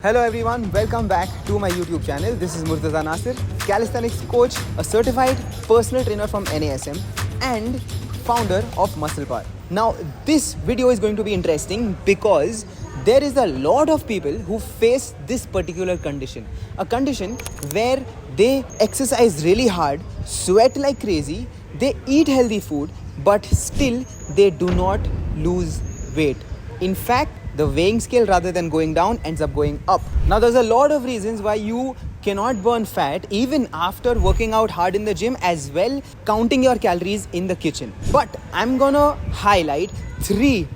Hello everyone, welcome back to my YouTube channel. This is Murtaza Nasir, calisthenics coach, a certified personal trainer from NASM and founder of Muscle Power. Now this video is going to be interesting because there is a lot of people who face this particular condition. A condition where they exercise really hard, sweat like crazy, they eat healthy food but still they do not lose weight. In fact, the weighing scale rather than going down ends up going up. Now there's a lot of reasons why you cannot burn fat even after working out hard in the gym, as well counting your calories in the kitchen. But I'm gonna highlight 3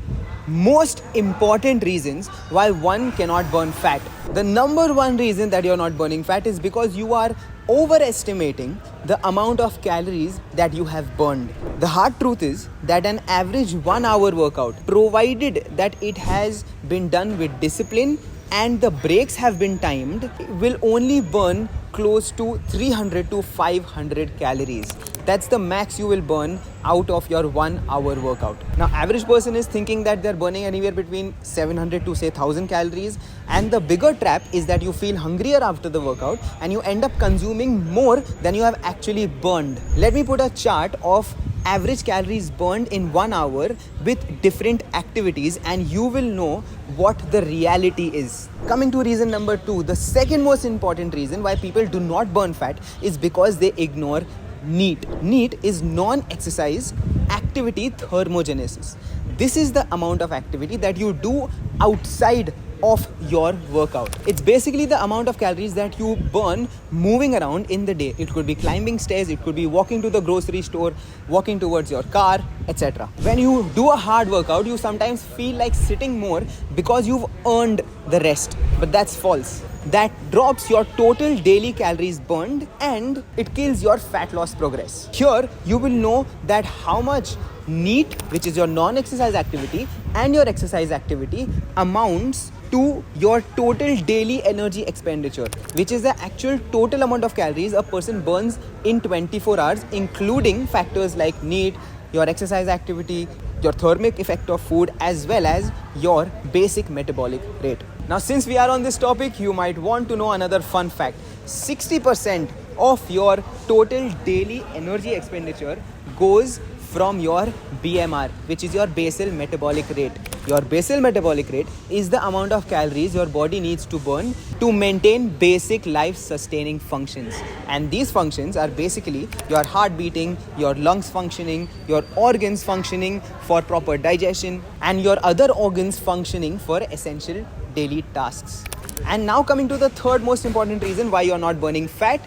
most important reasons why one cannot burn fat. The number 1 reason that you're not burning fat is because you are overestimating the amount of calories that you have burned. The hard truth is that an average 1 hour workout, provided that it has been done with discipline and the breaks have been timed, will only burn close to 300 to 500 calories. That's the max you will burn out of your 1 hour workout. Now, average person is thinking that they're burning anywhere between 700 to say 1000 calories. And the bigger trap is that you feel hungrier after the workout and you end up consuming more than you have actually burned. Let me put a chart of average calories burned in 1 hour with different activities and you will know what the reality is. Coming to reason number 2, the second most important reason why people do not burn fat is because they ignore NEAT. NEAT is non-exercise activity thermogenesis. This is the amount of activity that you do outside of your workout. It's basically the amount of calories that you burn moving around in the day. It could be climbing stairs, it could be walking to the grocery store, walking towards your car, etc. When you do a hard workout, you sometimes feel like sitting more because you've earned the rest. But that's false. That drops your total daily calories burned and it kills your fat loss progress. Here, you will know that how much NEAT, which is your non-exercise activity, and your exercise activity amounts to your total daily energy expenditure, which is the actual total amount of calories a person burns in 24 hours, including factors like NEAT, your exercise activity, your thermic effect of food, as well as your basic metabolic rate. Now, since we are on this topic, you might want to know another fun fact. 60% of your total daily energy expenditure goes from your BMR, which is your basal metabolic rate. Your basal metabolic rate is the amount of calories your body needs to burn to maintain basic life sustaining functions. And these functions are basically your heart beating, your lungs functioning, your organs functioning for proper digestion, and your other organs functioning for essential daily tasks. And now coming to the third most important reason why you're not burning fat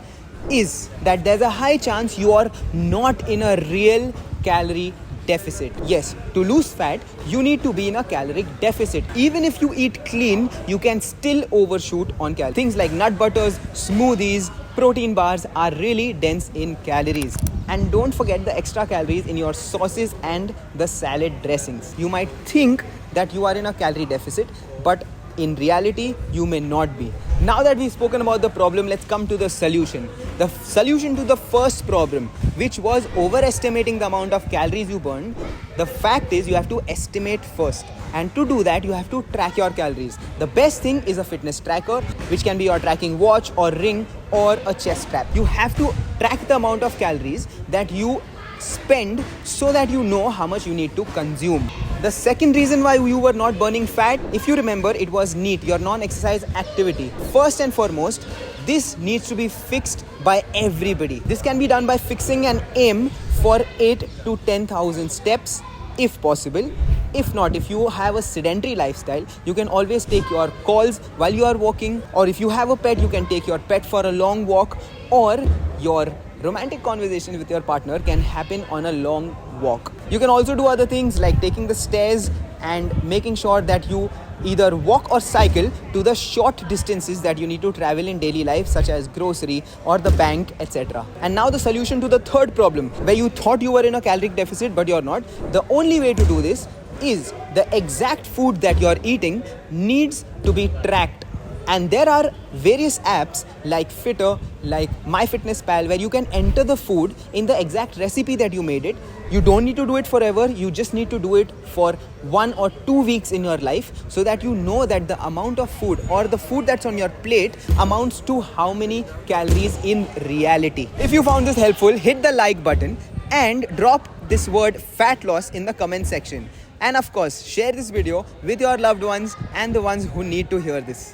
is that there's a high chance you are not in a real calorie deficit. Yes, to lose fat, you need to be in a caloric deficit. Even if you eat clean, you can still overshoot on calories. Things like nut butters, smoothies, protein bars are really dense in calories. And don't forget the extra calories in your sauces and the salad dressings. You might think that you are in a calorie deficit, but in reality, you may not be. Now that we've spoken about the problem, let's come to the solution. The solution to the first problem, which was overestimating the amount of calories you burned, the fact is you have to estimate first. And to do that, you have to track your calories. The best thing is a fitness tracker, which can be your tracking watch or ring or a chest strap. You have to track the amount of calories that you spend so that you know how much you need to consume. The second reason why you were not burning fat, if you remember, it was NEAT, your non-exercise activity. First and foremost, this needs to be fixed by everybody. This can be done by fixing an aim for 8 to 10,000 steps if possible. If not, if you have a sedentary lifestyle, you can always take your calls while you are walking, or if you have a pet, you can take your pet for a long walk, or your romantic conversation with your partner can happen on a long walk. You can also do other things like taking the stairs and making sure that you either walk or cycle to the short distances that you need to travel in daily life, such as grocery or the bank, etc. And now the solution to the third problem, where you thought you were in a caloric deficit but you're not. The only way to do this is the exact food that you're eating needs to be tracked. And there are various apps like Fitter, like MyFitnessPal, where you can enter the food in the exact recipe that you made it. You don't need to do it forever. You just need to do it for 1 or 2 weeks in your life so that you know that the amount of food or the food that's on your plate amounts to how many calories in reality. If you found this helpful, hit the like button and drop this word fat loss in the comment section. And of course, share this video with your loved ones and the ones who need to hear this.